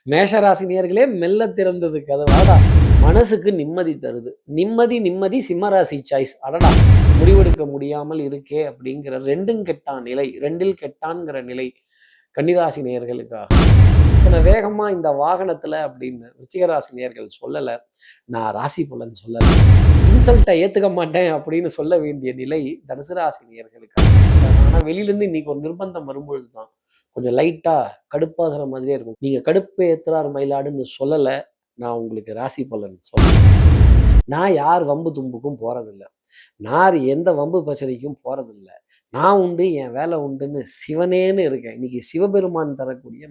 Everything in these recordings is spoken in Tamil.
மேஷராசி நேயர்களே மெல்ல திறந்தது கதவாடா. மனசுக்கு நிம்மதி தருது. நிம்மதி நிம்மதி சிம்மராசி சாய்ஸ். அடடா, முடிவெடுக்க முடியாமல் இருக்கே அப்படிங்கிற ரெண்டும் கெட்டான் நிலை, ரெண்டில் கெட்டான்ங்கிற நிலை கன்னிராசி நேயர்களுக்காக. இத்தனை வேகமா இந்த வாகனத்துல அப்படின்னு விருச்சிகராசி நேயர்கள் சொல்லல. நான் ராசி பலன் சொல்லல. இன்சல்ட்டை ஏத்துக்க மாட்டேன் அப்படின்னு சொல்ல வேண்டிய நிலை தனுசு ராசி நேயர்களுக்காக. ஆனா வெளியிலேருந்து இன்னைக்கு ஒரு நிர்பந்தம் வரும்பொழுது தான் கொஞ்சம் லைட்டா கடுப்பாகிற மாதிரியே இருக்கும். நீங்க கடுப்பு ஏத்துறார் மயிலாடுன்னு சொல்லல. நான் உங்களுக்கு ராசி பலன் சொல்றேன். நான் யார் வம்பு தும்புக்கும் போறதில்ல. நான் எந்த வம்பு பிரச்சனைக்கும் போறதில்ல. நான் உண்டு, என் வேலை உண்டுன்னு சிவனேன்னு இருக்கேன். இன்னைக்கு சிவபெருமான் தரக்கூடிய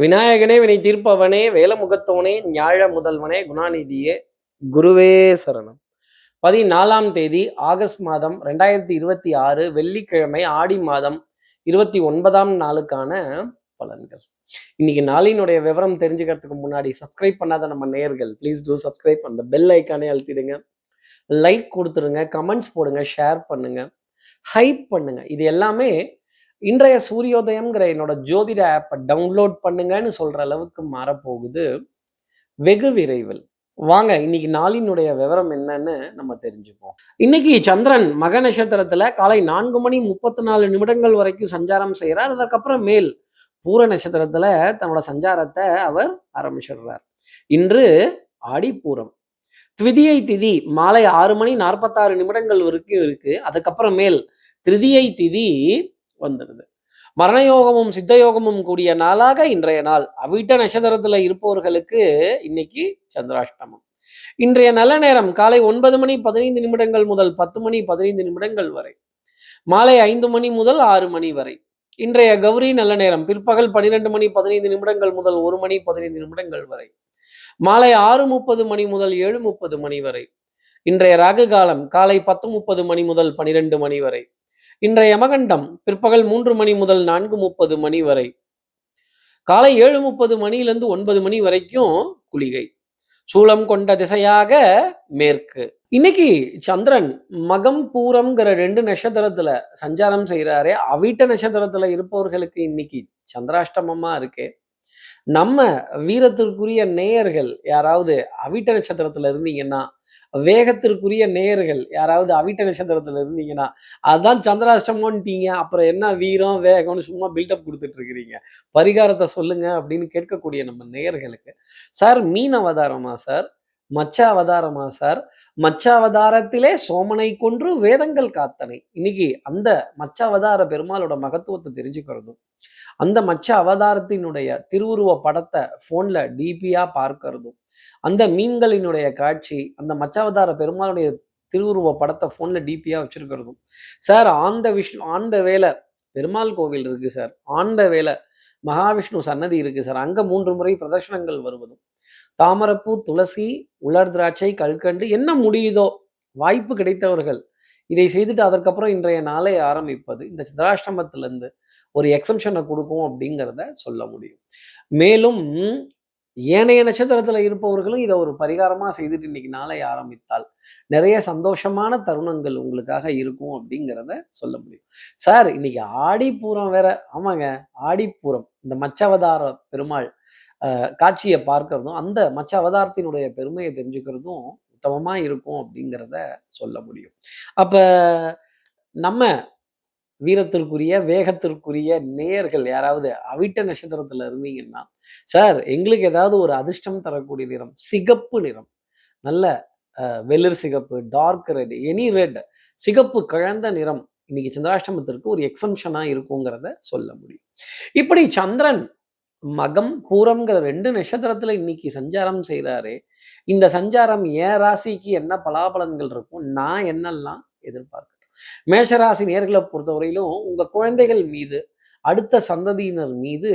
விநாயகனே, வினை தீர்ப்பவனே, வேலமுகத்தவனே, ஞாழ முதல்வனே, குணாநிதியே, குருவே சரணம். 14ஆம் தேதி ஆகஸ்ட் மாதம் 2026 வெள்ளிக்கிழமை ஆடி மாதம் 29ஆம் நாளுக்கான பலன்கள். இன்னைக்கு நாளினுடைய விவரம் தெரிஞ்சுக்கிறதுக்கு முன்னாடி சப்ஸ்கிரைப் பண்ணாத நம்ம நேயர்கள் ப்ளீஸ் டூ சப்ஸ்கிரைப். அந்த பெல் ஐக்கானே அழுத்திடுங்க, லைக் கொடுத்துருங்க, கமெண்ட்ஸ் போடுங்க, ஷேர் பண்ணுங்க, ஹைப் பண்ணுங்க. இது எல்லாமே இன்றைய சூரியோதயம்ங்கிற என்னோட ஜோதிட ஆப்பை டவுன்லோட் பண்ணுங்கன்னு சொல்ற அளவுக்கு மாறப்போகுது வெகு விரைவில். வாங்க இன்னைக்கு நாளினுடைய விவரம் என்னன்னு நம்ம தெரிஞ்சுப்போம். இன்னைக்கு சந்திரன் மக நட்சத்திரத்துல காலை 4:34 வரைக்கும் சஞ்சாரம் செய்யறார். அதுக்கப்புறம் மேல் பூர நட்சத்திரத்துல தன்னோட சஞ்சாரத்தை அவர் ஆரம்பிச்சிடுறார். இன்று ஆடிப்பூரம். த்விதியை திதி மாலை 6:46 வரைக்கும் இருக்கு. அதுக்கப்புறம் மேல் திருதியை திதி வந்துடுது. மரணயோகமும் சித்தயோகமும் கூடிய நாளாக இன்றைய நாள். அவிட்ட நட்சத்திரத்துல இருப்பவர்களுக்கு இன்னைக்கு சந்திராஷ்டமம். இன்றைய நல்ல நேரம் காலை 9:15 முதல் 10:15 வரை, மாலை 5 மணி முதல் 6 மணி வரை. இன்றைய கௌரி நல்ல நேரம் பிற்பகல் 12:15 முதல் 1:15 வரை, மாலை 6:30 முதல் 7:30 வரை. இன்றைய ராகு காலம் காலை 10:30 முதல் 12 வரை. இன்றைய யமகண்டம் பிற்பகல் 3 முதல் 4:30 வரை. காலை 7:30 9 வரைக்கும் குளிகை. சூலம் கொண்ட திசையாக மேற்கு. இன்னைக்கு சந்திரன் மகம் பூரம்ங்கிற 2 நட்சத்திரத்துல சஞ்சாரம் செய்யறாரே. அவிட்ட நட்சத்திரத்துல இருப்பவர்களுக்கு இன்னைக்கு சந்திராஷ்டமமா இருக்கு. நம்ம வீரத்திற்குரிய நேயர்கள் யாராவது அவிட்ட நட்சத்திரத்துல இருந்தீங்கன்னா, வேகத்திற்குரிய நேயர்கள் யாராவது அவிட்ட நட்சத்திரத்துல இருந்தீங்கன்னா, அதுதான் சந்திராஷ்டமோன்ட்டீங்க, அப்புறம் என்ன வீரம் வேகம்னு சும்மா பில்டப் கொடுத்துட்டு இருக்கிறீங்க, பரிகாரத்தை சொல்லுங்க அப்படின்னு கேட்கக்கூடிய நம்ம நேயர்களுக்கு, சார் மீன் அவதாரமா சார், மச்ச அவதாரமா சார், மச்ச அவதாரத்திலே சோமனை கொன்று வேதங்கள் காத்தனை. இன்னைக்கு அந்த மச்ச அவதார பெருமாளோட மகத்துவத்தை தெரிஞ்சுக்கிறதும், அந்த மச்ச அவதாரத்தினுடைய திருவுருவ படத்தை போன்ல டிபியா பார்க்கறதும், அந்த மீன்களினுடைய காட்சி, அந்த மச்சாவதார பெருமாளுடைய திருவுருவ படத்தை போன்ல டிபியா வச்சிருக்கிறதும், சார் ஆண்ட வேலை பெருமாள் கோவில் இருக்கு சார், ஆண்ட வேலை மகாவிஷ்ணு சன்னதி இருக்கு சார், அங்க 3 முறை பிரதர்ஷனங்கள் வருவதும், தாமரப்பூ, துளசி, உலர் திராட்சை, கல்கண்டு என்ன முடியுதோ வாய்ப்பு கிடைத்தவர்கள் இதை செய்துட்டு அதற்கப்புறம் இன்றைய நாளை ஆரம்பிப்பது இந்த சந்திராஷ்டமத்திலிருந்து ஒரு எக்ஸம்ஷனை கொடுக்கும் அப்படிங்கிறத சொல்ல முடியும். மேலும் ஏனைய நட்சத்திரத்துல இருப்பவர்களும் இதை ஒரு பரிகாரமா செய்துட்டு இன்னைக்கு நாளை ஆரம்பித்தால் நிறைய சந்தோஷமான தருணங்கள் உங்களுக்காக இருக்கும் அப்படிங்கிறத சொல்ல முடியும். சார் இன்னைக்கு ஆடிப்பூரம் வேற. ஆமாங்க, ஆடிப்பூரம். இந்த மச்சவதார பெருமாள் காட்சியை பார்க்கறதும், அந்த மச்ச அவதாரத்தினுடைய பெருமையை தெரிஞ்சுக்கிறதும் உத்தமமா இருக்கும் அப்படிங்கிறத சொல்ல முடியும். அப்ப நம்ம வீரத்திற்குரிய வேகத்திற்குரிய நேயர்கள் யாராவது அவிட்ட நட்சத்திரத்துல இருந்தீங்கன்னா, சார் எங்களுக்கு ஏதாவது ஒரு அதிர்ஷ்டம் தரக்கூடிய நிறம் சிகப்பு நிறம், நல்ல வெளிர் சிகப்பு, டார்க் ரெட், எனி ரெட், சிகப்பு கலந்த நிறம் இன்னைக்கு சந்திராஷ்டமத்திற்கு ஒரு எக்ஸம்ஷனா இருக்குங்கிறத சொல்ல முடியும். இப்படி சந்திரன் மகம் பூரம்ங்கிற 2 நட்சத்திரத்துல இன்னைக்கு சஞ்சாரம் செய்யறாரு. இந்த சஞ்சாரம் என் ராசிக்கு என்ன பலாபலன்கள் இருக்கும், நான் என்னெல்லாம் எதிர்பார்க்கிறேன். மேஷராசி நேர்களை பொறுத்தவரையிலும் உங்க குழந்தைகள் மீது, அடுத்த சந்ததியினர் மீது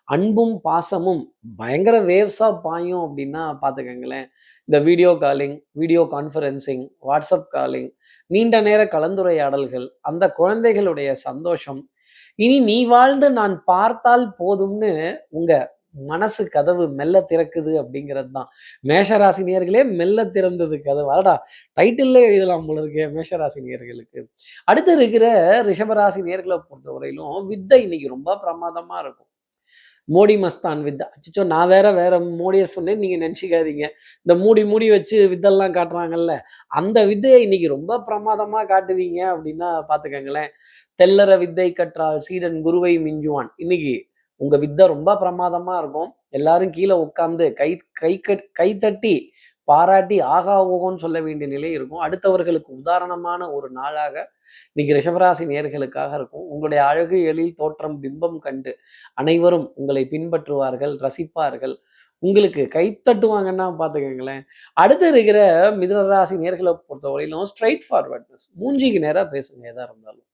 அன்பும் பாசமும் பயங்கர வேவ்ஸா பாயும் அப்படின்னா பார்த்துக்கங்களேன். இந்த video calling, video conferencing, WhatsApp calling, நீண்ட நேர கலந்துரையாடல்கள், அந்த குழந்தைகளுடைய சந்தோஷம், இனி நீ வாழ்ந்து நான் பார்த்தால் போதும்னு உங்க மனசு கதவு மெல்ல திறக்குது அப்படிங்கிறது தான். மேஷராசி நேயர்களே மெல்ல திறந்தது கதவு. அடடா, டைட்டில்லே எழுதலாம் போல இருக்கு மேஷராசி நேயர்களுக்கு. அடுத்து இருக்கிற ரிஷபராசி நேயர்களை பொறுத்தவரையிலும் வித்தை இன்னைக்கு ரொம்ப பிரமாதமா இருக்கும். மோடி மஸ்தான் வித்தை. அச்சச்சோ! நான் வேற மோடிய சொன்னேன்னு நீங்க நெனச்சுக்காதீங்க. இந்த மூடி மூடி வச்சு வித்தெல்லாம் காட்டுறாங்கல்ல, அந்த வித்தைய இன்னைக்கு ரொம்ப பிரமாதமா காட்டுவீங்க அப்டின்னா பார்த்துக்கங்களேன். தெள்ளற வித்தை கற்றால் சீடன் குருவை மிஞ்சுவான். இன்னைக்கு உங்க வித்தை ரொம்ப பிரமாதமா இருக்கும். எல்லாரும் கீழ உட்கார்ந்து கை தட்டி பாராட்டி ஆகா ஓஹோன்னு சொல்ல வேண்டிய நிலை இருக்கும். அடுத்தவர்களுக்கு உதாரணமான ஒரு நாளாக இன்னைக்கு ரிஷபராசி நேயர்களுக்காக இருக்கும். உங்களுடைய அழகு எழில் தோற்றம் பிம்பம் கண்டு அனைவரும் உங்களை பின்பற்றுவார்கள், ரசிப்பார்கள். உங்களுக்கு கை தட்டுவாங்கன்னா பார்த்துக்கங்களேன். அடுத்து இருக்கிற மிதுன ராசி நேயர்கள பொறுத்தவரையிலும் ஸ்ட்ரெய்ட் ஃபார்வர்ட்னஸ். மூஞ்சிக்கு நேரா பேசுங்க எதா இருந்தாலும்.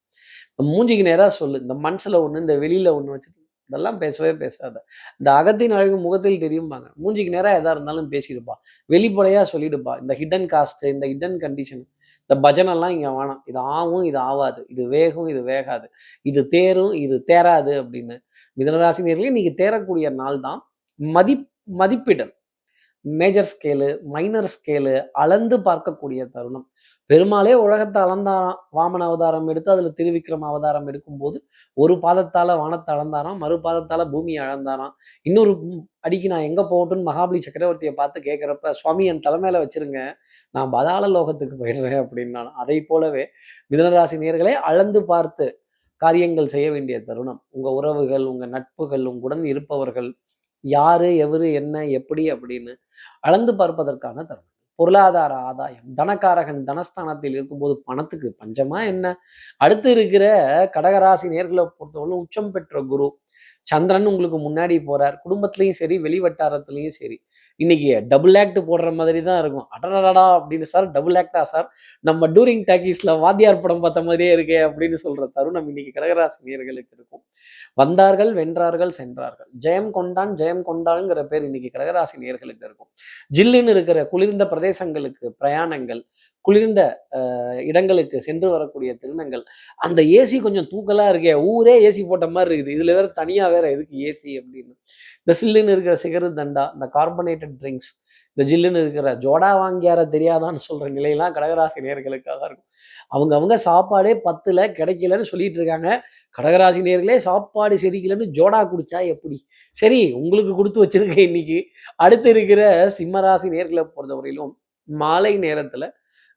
மூஞ்சிக்கு நேரா சொல்லு. இந்த மனசுல ஒண்ணு, இந்த வெளியில ஒண்ணு வச்சுட்டு இதெல்லாம் பேசவே பேசாத. இந்த அகத்தின் அழகு முகத்தில் தெரியும்பாங்க. மூஞ்சிக்கு நேரா எதா இருந்தாலும் பேசிடுப்பா. வெளிப்படையா சொல்லிடுப்பா. இந்த ஹிடன் காஸ்ட், இந்த ஹிடன் கண்டிஷன், இந்த பஜனைலாம் இங்க வேணாம். இது ஆவும், இது ஆவாது. இது வேகும், இது வேகாது. இது தேரும், இது தேராது அப்படின்னு. மிதுனராசி நேயர்களே இன்னைக்கு தேறக்கூடிய நாள் தான். மதிப்பிடல். மேஜர் ஸ்கேலு, மைனர் ஸ்கேலு அளந்து பார்க்கக்கூடிய தருணம். பெருமாளே உலகத்தை அளந்தாராம். வாமன அவதாரம் எடுத்து அதுல திருவிக்ரம அவதாரம் எடுக்கும்போது ஒரு பாதத்தால வானத்தை அளந்தாராம், மறு பாதத்தால பூமியை அளந்தாராம். இன்னொரு அடிக்கு நான் எங்க போகட்டும்னு மகாபலி சக்கரவர்த்தியை பார்த்து கேட்கிறப்ப, சுவாமி என் தலைமையில வச்சிருங்க, நான் பாதாள லோகத்துக்கு போயிடுறேன் அப்படின்னாலும். அதை போலவே மிதுனராசி நேயர்களே அளந்து பார்த்து காரியங்கள் செய்ய வேண்டிய தருணம். உங்க உறவுகள், உங்க நட்புகள், உங்களுடன் இருப்பவர்கள் யாரு, எவரு, என்ன, எப்படி அப்படின்னு அளந்து பார்ப்பதற்கான தருணம். பொருளாதார ஆதாயம். தனகாரகன் தனஸ்தானத்தில் இருக்கும்போது பணத்துக்கு பஞ்சமா என்ன? அடுத்து இருக்கிற கடகராசி நேயர்கள பொறுத்தவரை உச்சம் பெற்ற குரு. சந்திரன் உங்களுக்கு முன்னாடி போறார். குடும்பத்திலயும் சரி, வெளி வட்டாரத்திலயும் சரி. இன்னைக்கு டபுள் ஆக்ட் போடுற மாதிரி தான் இருக்கும். அடடடா! அப்படின்னு சார் டபுள் ஆக்ட்டா சார்? நம்ம டூரிங் டாக்கீஸ்ல வாத்தியார் படம் பார்த்த மாதிரியே இருக்கே அப்படின்னு சொல்ற தருணம் இன்னைக்கு கடகராசி நேயர்களுக்கு இருக்கும். வந்தார்கள், வென்றார்கள், சென்றார்கள். ஜெயம் கொண்டான், ஜெயம் கொண்டான்ங்கிற பேர் இன்னைக்கு கடகராசி நேயர்களுக்கு இருக்கும். ஜில்லுன்னு இருக்கிற குளிர்ந்த பிரதேசங்களுக்கு பிரயாணங்கள், குளிர்ந்த இடங்களுக்கு சென்று வரக்கூடிய திருநங்கள். அந்த ஏசி கொஞ்சம் தூக்கலா இருக்கே, ஊரே ஏசி போட்ட மாதிரி இருக்குது. இதுல வேற தனியா வேற எதுக்கு ஏசி அப்படின்னு. இந்த சில்லுன்னு இருக்கிற சிகரு தண்டா, இந்த கார்பனேட்டட் ட்ரிங்க்ஸ், இந்த ஜில்லுன்னு இருக்கிற ஜோடா வாங்கியார தெரியாதான்னு சொல்ற நிலையெல்லாம் கடகராசி நேயர்களுக்காக இருக்கும். அவங்க சாப்பாடே பத்துல கிடைக்கலன்னு சொல்லிட்டு இருக்காங்க. கடகராசி நேயர்களே சாப்பாடு செரிக்கலன்னு ஜோடா குடிச்சா எப்படி? சரி, உங்களுக்கு கொடுத்து வச்சிருக்கேன் இன்னைக்கு. அடுத்து இருக்கிற சிம்மராசி நேயர்களை பொறுத்தவரையிலும் மாலை நேரத்துல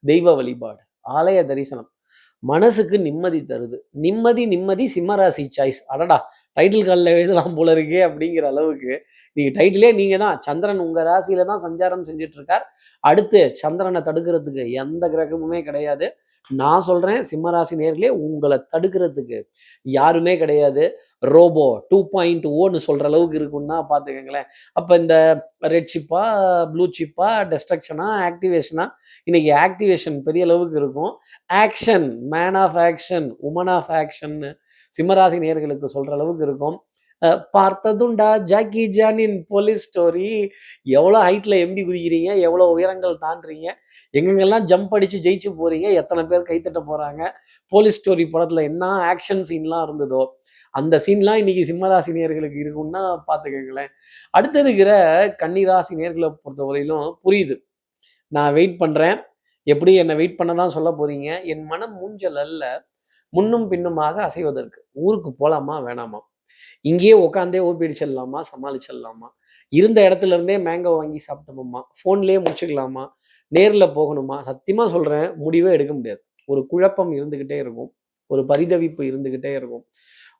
தெய்வ வழிபாடு, ஆலய தரிசனம் மனசுக்கு நிம்மதி தருது. நிம்மதி சிம்மராசி சாய்ஸ். அடடா! டைட்டில் கால்ல எழுதலாம் போல இருக்கே அப்படிங்கிற அளவுக்கு நீங்க டைட்டிலே நீங்க தான். சந்திரன் உங்க ராசியில தான் சஞ்சாரம் செஞ்சுட்டு இருக்கார். அடுத்து சந்திரனை தடுக்கிறதுக்கு எந்த கிரகமுமே கிடையாது. நான் சொல்றேன் சிம்மராசி நேர்களே, உங்களை தடுக்கிறதுக்கு யாருமே கிடையாது. ரோபோ 2.0ன்னு சொல்ற அளவுக்கு இருக்குன்னா பார்த்துக்கங்களேன். அப்ப இந்த ரெட் சிப்பா, ப்ளூ சிப்பா, டெஸ்ட்ரக்ஷனா, ஆக்டிவேஷனா? இன்னைக்கு ஆக்டிவேஷன் பெரிய அளவுக்கு இருக்கும். Action, man of action, woman of ஆக்ஷன்னு சிம்மராசி நேயர்களுக்கு சொல்ற அளவுக்கு இருக்கும். பார்த்ததுண்டா ஜாக்கி ஜானின் போலீஸ் ஸ்டோரி. எவ்வளோ ஹைட்ல எம்பி குதிக்கிறீங்க, எவ்வளோ உயரங்கள் தாண்டுறீங்க, எங்கெங்கெல்லாம் ஜம்ப் அடிச்சு ஜெயிச்சு போறீங்க, எத்தனை பேர் கைத்தட்ட போறாங்க. போலீஸ் ஸ்டோரி படத்துல என்ன ஆக்ஷன் சீன்லாம் இருந்ததோ அந்த சீன்லாம் இன்னைக்கு சிம்மராசி நேயர்களுக்கு இருக்கும்னா பார்த்துக்கங்களேன். அடுத்து இருக்கிற கன்னிராசி நேயர்களை பொறுத்தவரையிலும் புரியுது. நான் வெயிட் பண்றேன். எப்படி என்னை வெயிட் பண்ண தான் சொல்ல போறீங்க? என் மனம் மூஞ்சல் அல்ல, முன்னும் பின்னுமாக அசைவதற்கு. ஊருக்கு போலாமா வேணாமா? இங்கேயே உட்காந்தே ஓபி அடிச்சிடலாமா, சமாளிச்சிடலாமா? இருந்த இடத்துல இருந்தே மேங்கோ வாங்கி சாப்பிட்டோமா? ஃபோன்லயே முடிச்சுக்கலாமா? நேர்ல போகணுமா? சத்தியமா சொல்றேன், முடிவே எடுக்க முடியாது. ஒரு குழப்பம் இருந்துகிட்டே இருக்கும். ஒரு பரிதவிப்பு இருந்துகிட்டே இருக்கும்.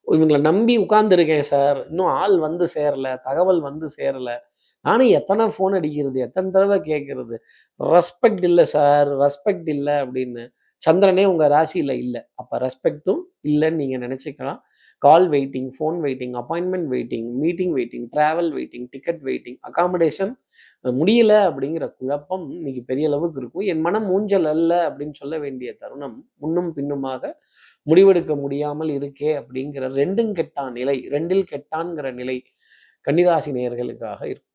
இவங்கள நம்பி உட்கார்ந்துருக்கேன் சார். இன்னும் ஆள் வந்து சேரல, தகவல் வந்து சேரல. நானும் எத்தனை ஃபோன் அடிக்கிறது, எத்தனை தடவை கேட்கறது? ரெஸ்பெக்ட் இல்ல சார், ரெஸ்பெக்ட் இல்ல அப்படின்னு. சந்திரனே உங்க ராசியில இல்ல. அப்ப ரெஸ்பெக்ட்டும் இல்லன்னு நீங்க நினைச்சுக்கலாம். Call waiting, phone waiting, appointment waiting, meeting waiting, travel waiting, ticket waiting, accommodation முடியல அப்படிங்கிற குழப்பம் இன்னைக்கு பெரிய அளவுக்கு இருக்கும். என் மனம் ஊஞ்சல் அல்ல அப்படின்னு சொல்ல வேண்டிய தருணம் முன்னும் பின்னுமாக முடிவெடுக்க முடியாமல் இருக்கே அப்படிங்கிற ரெண்டும் கெட்டான் நிலை, ரெண்டில் கெட்டான்ங்கிற நிலை கன்னிராசி நேயர்களுக்காக இருக்கும்.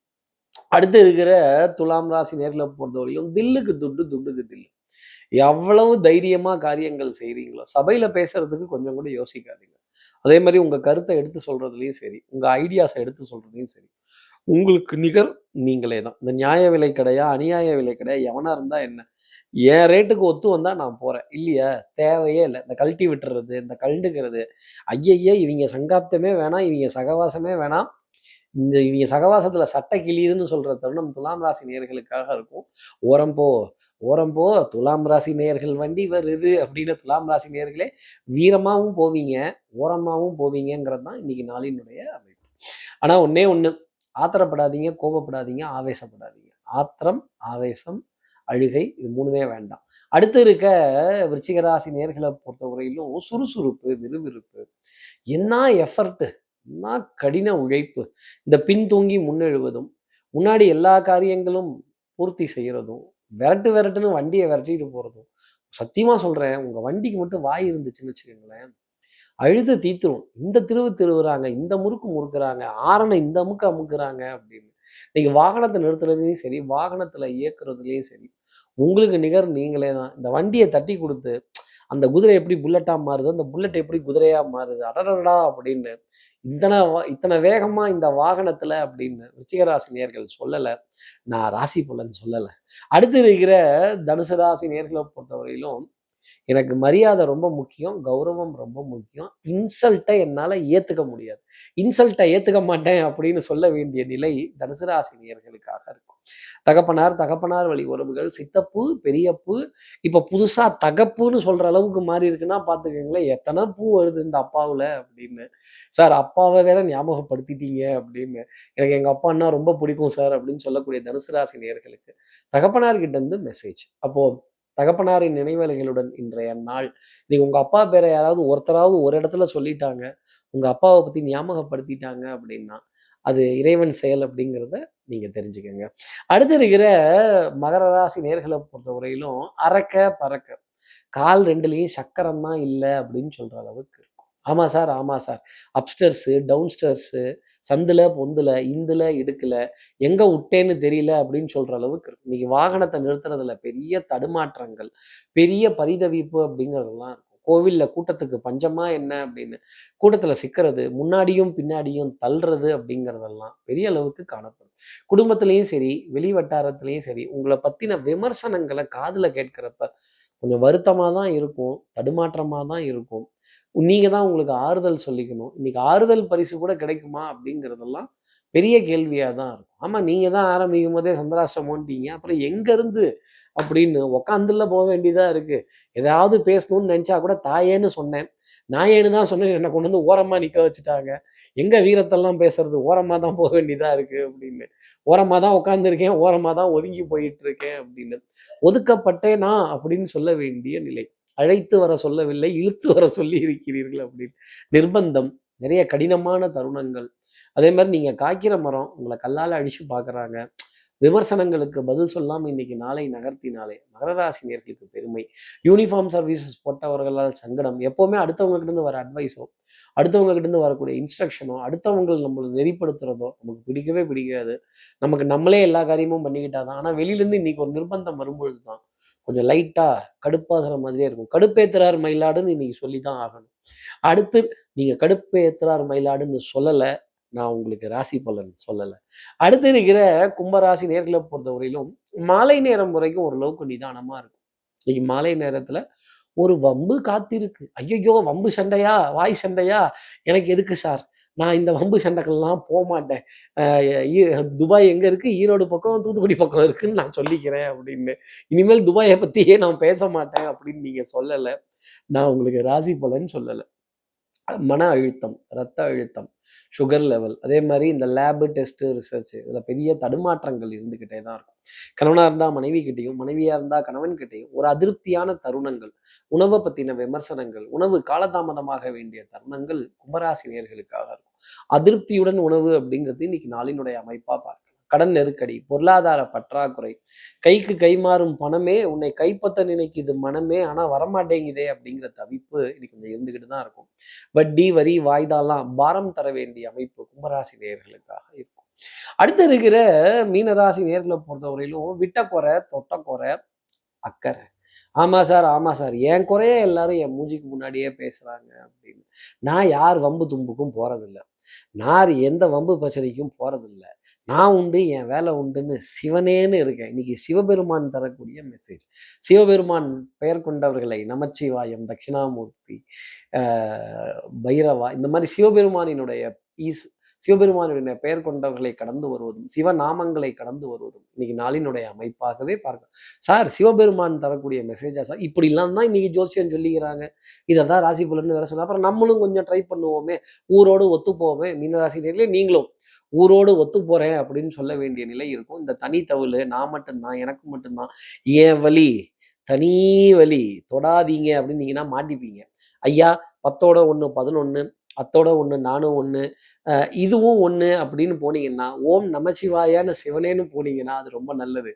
அடுத்து இருக்கிற துலாம் ராசி நேர்களை பொறுத்தவரையிலும் தில்லுக்கு துட்டு, துட்டுக்கு தில்லு. எவ்வளவு தைரியமா காரியங்கள் செய்றீங்களோ, சபையில பேசுறதுக்கு கொஞ்சம் கூட யோசிக்காதீங்க. அதே மாதிரி உங்க கருத்தை எடுத்து சொல்றதுலயும் சரி, உங்க ஐடியாஸை எடுத்து சொல்றதுலயும் சரி, உங்களுக்கு நிகர் நீங்களே தான். இந்த நியாய விலை கடையா, அநியாய விலை கடையா, எவனா இருந்தா என்ன? என் ரேட்டுக்கு ஒத்து வந்தா நான் போறேன். இல்லையா? தேவையே இல்லை. இந்த கழட்டி விட்டுறது, இந்த கழண்டுக்கிறது, ஐயையே இவங்க சங்காப்தமே வேணாம், இவங்க சகவாசமே வேணாம், இவங்க சகவாசத்துல சட்டை கிழியுதுன்னு சொல்ற தருணம் துலாம் ராசி நேயர்களுக்காக இருக்கும். ஓரம் போ ஓரம் போ துலாம் ராசி நேயர்கள் வண்டி வருது அப்படின்னு துலாம் ராசி நேயர்களே வீரமாவும் போவீங்க, ஓரமாவும் போவீங்கிறது தான் இன்னைக்கு நாளினுடைய அமைப்பு. ஆனா ஒண்ணே ஒண்ணு, ஆத்திரப்படாதீங்க, கோபப்படாதீங்க, ஆவேசப்படாதீங்க. ஆத்திரம், ஆவேசம், அழுகை இது 3மே வேண்டாம். அடுத்து இருக்க விருச்சிக ராசி நேயர்களை பொறுத்தவரையிலும் சுறுசுறுப்பு, விறுவிறுப்பு, என்ன எஃபர்ட், என்ன கடின உழைப்பு, இந்த பின்தூங்கி முன்னெழுவதும், முன்னாடி எல்லா காரியங்களும் பூர்த்தி செய்யறதும், விரட்டு விரட்டுன்னு வண்டியை விரட்டிட்டு போறதும். சத்தியமா சொல்றேன், உங்க வண்டிக்கு மட்டும் வாய் இருந்துச்சுன்னு வச்சுக்கோங்களேன், அழுது தீத்துரும். இந்த திருவு திருவுறாங்க, இந்த முறுக்கு முறுக்குறாங்க, ஆரணை இந்த அமுக்கு அமுக்குறாங்க அப்படின்னு. இன்னைக்கு வாகனத்தை நிறுத்துறதுலையும் சரி, வாகனத்துல இயக்குறதுலையும் சரி, உங்களுக்கு நிகர் நீங்களே தான். இந்த வண்டியை தட்டி கொடுத்து அந்த குதிரை எப்படி புல்லட்டா மாறுது, அந்த புல்லட் எப்படி குதிரையா மாறுது, அடடடா அப்படின்னு இத்தனை வேகமா இந்த வாகனத்துல அப்படின்னு விருச்சிகராசி நேயர்கள் சொல்லலை. நான் ராசி பலன் சொல்லலை. அடுத்து இருக்கிற தனுசு ராசி நேயர்களை பொறுத்தவரையிலும் எனக்கு மரியாதை ரொம்ப முக்கியம், கௌரவம் ரொம்ப முக்கியம். இன்சல்ட்டை என்னால் ஏற்றுக்க முடியாது. இன்சல்ட்டை ஏற்றுக்க மாட்டேன் அப்படின்னு சொல்ல வேண்டிய நிலை தனுசு ராசி நேயர்களுக்காக இருக்கும். தகப்பனார் வழி உறவுகள், சித்தப்பு, பெரியப்பு, இப்போ புதுசாக தகப்புன்னு சொல்கிற அளவுக்கு மாறி இருக்குன்னா பார்த்துக்கங்களேன், எத்தனை பூ வருது இந்த அப்பாவில் அப்படின்னு. சார் அப்பாவை வேற ஞாபகப்படுத்திட்டீங்க அப்படின்னு. எனக்கு எங்கள் அப்பான்னா ரொம்ப பிடிக்கும் சார் அப்படின்னு சொல்லக்கூடிய தனுசு ராசி நேயர்களுக்கு தகப்பனார்கிட்ட இருந்து மெசேஜ். அப்போது தகப்பனாரின் நினைவலைகளுடன் இன்றைய நாள். நீங்க உங்க அப்பா பேரை யாராவது ஒருத்தராவது ஒரு இடத்துல சொல்லிட்டாங்க, உங்க அப்பாவை பத்தி ஞாபகப்படுத்திட்டாங்க அப்படின்னா அது இறைவன் செயல் அப்படிங்கிறத நீங்க தெரிஞ்சுக்கங்க. அடுத்து இருக்கிற மகர ராசி நேர்களை பொறுத்தவரையிலும் அறக்க பறக்க கால் 2லயும் சக்கரம் தான் இல்லை அப்படின்னு சொல்ற அளவுக்கு இருக்கும். ஆமா சார், ஆமா சார், அப்ஸ்டர்ஸு, டவுன் ஸ்டர்ஸு, சந்துல பொந்துல இந்துல இடுக்கல எங்க விட்டேன்னு தெரியல அப்படின்னு சொல்ற அளவுக்கு இருக்கு. இன்னைக்கு வாகனத்தை நிறுத்துறதுல பெரிய தடுமாற்றங்கள், பெரிய பரிதவிப்பு அப்படிங்கிறதெல்லாம் இருக்கும். கோவில்ல கூட்டத்துக்கு பஞ்சமா என்ன அப்படின்னு கூட்டத்துல சிக்கிறது, முன்னாடியும் பின்னாடியும் தள்ளுறது அப்படிங்கிறதெல்லாம் பெரிய அளவுக்கு காணப்படும். குடும்பத்திலையும் சரி, வெளி வட்டாரத்திலையும் சரி, உங்களை பத்தின விமர்சனங்களை காதுல கேட்கிறப்ப கொஞ்சம் வருத்தமா தான் இருக்கும், தடுமாற்றமா தான் இருக்கும். நீங்க தான் உங்களுக்கு ஆறுதல் சொல்லிக்கணும். இன்னைக்கு ஆறுதல் பரிசு கூட கிடைக்குமா அப்படிங்கிறதெல்லாம் பெரிய கேள்வியா தான் இருக்கும். ஆமா, நீங்க தான் ஆரம்பிக்கும் போதே சந்திராஷ்டமோன்ட்டீங்க. அப்புறம் எங்க இருந்து அப்படின்னு உக்காந்துல போக வேண்டியதா இருக்கு. ஏதாவது பேசணும்னு நினைச்சா கூட தாயேன்னு சொன்னேன். நான் ஏன்னு தான் சொன்னேன், என்னை கொண்டு வந்து ஓரமா நிக்க வச்சுட்டாங்க. எங்க வீரத்தெல்லாம் பேசுறது, ஓரமா தான் போக வேண்டியதா இருக்கு அப்படின்னு. ஓரமா தான் உட்காந்துருக்கேன், ஓரமா தான் ஒதுங்கி போயிட்டு இருக்கேன் அப்படின்னு. ஒதுக்கப்பட்டேனா அப்படின்னு சொல்ல வேண்டிய நிலை. அழைத்து வர சொல்லவில்லை, இழுத்து வர சொல்லி இருக்கிறீர்கள் அப்படின்னு. நிர்பந்தம், நிறைய கடினமான தருணங்கள். அதே மாதிரி நீங்க காய்க்கிற மரம் உங்களை கல்லால அடிச்சு பார்க்குறாங்க. விமர்சனங்களுக்கு பதில் சொல்லாம இன்னைக்கு நாளை நகர்த்தினாலே மகர ராசி நேயர்களுக்கு பெருமை. யூனிஃபார்ம் சர்வீசஸ் போட்டவர்களால் சங்கடம். எப்பவுமே அடுத்தவங்க கிட்ட இருந்து வர அட்வைஸோ, அடுத்தவங்க கிட்ட இருந்து வரக்கூடிய இன்ஸ்ட்ரக்ஷனோ, அடுத்தவங்க நம்மளை நெறிப்படுத்துறதோ நமக்கு பிடிக்கவே பிடிக்காது. நமக்கு நம்மளே எல்லா காரியமும் பண்ணிக்கிட்டாதான். ஆனா வெளியிலேருந்து இன்னைக்கு ஒரு நிர்பந்தம் வரும்பொழுது தான் கொஞ்சம் லைட்டா கடுப்பாகிற மாதிரியே இருக்கும். கடுப்பேத்துறார் மயிலாடுன்னு இன்னைக்கு சொல்லி தான் ஆகணும். அடுத்து நீங்க கடுப்பேத்துறார் மயிலாடுன்னு சொல்லல, நான் உங்களுக்கு ராசி பலன் சொல்லல. அடுத்து இருக்கிற கும்பராசி நேர்களை பொறுத்தவரையிலும் மாலை நேரம் வரைக்கும் ஓரளவுக்கு நிதானமா இருக்கும். இன்னைக்கு மாலை நேரத்துல ஒரு வம்பு காத்திருக்கு. ஐயையோ! வம்பு சண்டையா? வாய் சண்டையா? எனக்கு எதுக்கு சார்? நான் இந்த வம்பு சண்டைக்கெல்லாம் போமாட்டேன். அ ஈ துபாய் எங்க இருக்கு? ஈரோடு பக்கம், தூத்துக்குடி பக்கம் இருக்குன்னு நான் சொல்லிக்கிறேன் அப்படின்னு. இனிமேல் துபாய பத்தியே நான் பேச மாட்டேன் அப்படின்னு நீங்க சொல்லல. நான் உங்களுக்கு ராசி பலன் சொல்லல. மன அழுத்தம், ரத்த அழுத்தம், சுகர் லெவல், அதே மாதிரி இந்த லேபு, டெஸ்ட்டு, ரிசர்ச் இதில் பெரிய தடுமாற்றங்கள் இருந்துக்கிட்டே தான் இருக்கும். கணவனாக இருந்தால் மனைவி கிட்டேயும், மனைவியாக இருந்தால் கணவன் கிட்டேயும் ஒரு அதிருப்தியான தருணங்கள், உணவை பற்றின விமர்சனங்கள், உணவு காலதாமதமாக வேண்டிய தருணங்கள் கும்பராசி நேயர்களுக்காக இருக்கும். அதிருப்தியுடன் உணவு அப்படிங்கிறது இன்னைக்கு நாளினுடைய அமைப்பாக பார்க்கலாம். கடன் நெருக்கடி, பொருளாதார பற்றாக்குறை, கைக்கு கைமாறும் பணமே உன்னை கைப்பற்ற நினைக்குது மனமே, ஆனா வரமாட்டேங்குதே அப்படிங்கிற தவிப்பு இன்னைக்கு கொஞ்சம் இருந்துகிட்டு தான் இருக்கும். வட்டி, வரி, வாய்தாலாம் பாரம் தர வேண்டிய அமைப்பு கும்பராசி நேயர்களுக்காக இருக்கும். அடுத்து இருக்கிற மீனராசி நேயர்களை பொறுத்தவரையிலும் விட்ட குறை, தொட்ட குறை, அக்கறை. ஆமா சார், ஆமா சார், என் குறைய எல்லாரும் என் மூஞ்சிக்கு முன்னாடியே பேசுறாங்க அப்படின்னு. நான் யார் வம்பு தும்புக்கும் போறதில்ல. நான் எந்த வம்பு பிரச்சனைக்கும் போறதில்ல. நான் உண்டு, என் வேலை உண்டுன்னு சிவனேன்னு இருக்கேன். இன்னைக்கு சிவபெருமான் தரக்கூடிய மெசேஜ். சிவபெருமான் பெயர் கொண்டவர்களை நமச்சிவாயம், தட்சிணாமூர்த்தி, பைரவா, இந்த மாதிரி சிவபெருமானினுடைய சிவபெருமானுடைய பெயர் கொண்டவர்களை கடந்து வருவதும் சிவநாமங்களை கடந்து வருவதும் இன்னைக்கு நாளினுடைய அமைப்பாகவே பார்க்கலாம். சார் சிவபெருமான் தரக்கூடிய மெசேஜா சார்? இப்படிலாம் தான் இன்னைக்கு ஜோசியம் சொல்லிக்கிறாங்க, இதை தான் ராசி பலன்னு வேற சொன்னா அப்புறம் நம்மளும் கொஞ்சம் ட்ரை பண்ணுவோமே, ஊரோடு ஒத்து போவோமே. மீனராசி நேர்களே நீங்களும் ஊரோடு ஒத்து போறேன் அப்படின்னு சொல்ல வேண்டிய நிலை இருக்கும். இந்த தனி தவுளு நான் மட்டும்தான், எனக்கு மட்டும்தான், ஏன் வழி தனி வழி தொடாதீங்க அப்படின்னு நீங்கன்னா மாட்டிப்பீங்க. ஐயா 10ஓட 1 11, அத்தோட 1 நானும் 1, இதுவும் 1 அப்படின்னு போனீங்கன்னா, ஓம் நமச்சிவாயான்னு சிவனேன்னு போனீங்கன்னா அது ரொம்ப நல்லது.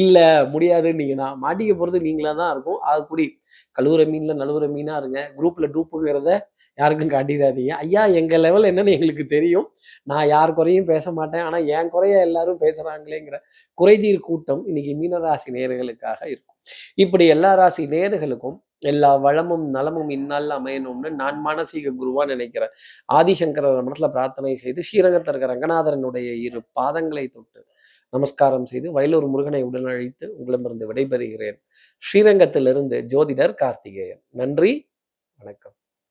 இல்ல முடியாதுன்னீங்கன்னா மாட்டிக்க போறது நீங்களா தான் இருக்கும். அது கூடி கழுவுற மீன்ல நழுவுற மீனா இருங்க. குரூப்ல டூப்புங்கிறத யாருக்கும் காட்டிடாதீங்க. ஐயா எங்க லெவல் என்னன்னு எங்களுக்கு தெரியும். நான் யார் குறையும் பேச மாட்டேன். ஆனா என் குறைய எல்லாரும் பேசுறாங்களேங்கிற குறைதீர் கூட்டம் இன்னைக்கு மீனராசி நேயர்களுக்காக இருக்கும். இப்படி எல்லா ராசி நேயர்களுக்கும் எல்லா வளமும் நலமும் இந்நாள்ல அமையணும்னு நான் மானசீக குருவா நினைக்கிறேன். ஆதிசங்கரர் மனசுல பிரார்த்தனை செய்து ஸ்ரீரங்கத்தில் இருக்கிற ரங்கநாதரனுடைய 2 பாதங்களை தொட்டு நமஸ்காரம் செய்து வயலூர் முருகனை உடன் அழைத்து உங்களிடமிருந்து விடைபெறுகிறேன். ஸ்ரீரங்கத்திலிருந்து ஜோதிடர் கார்த்திகேயன். நன்றி, வணக்கம்.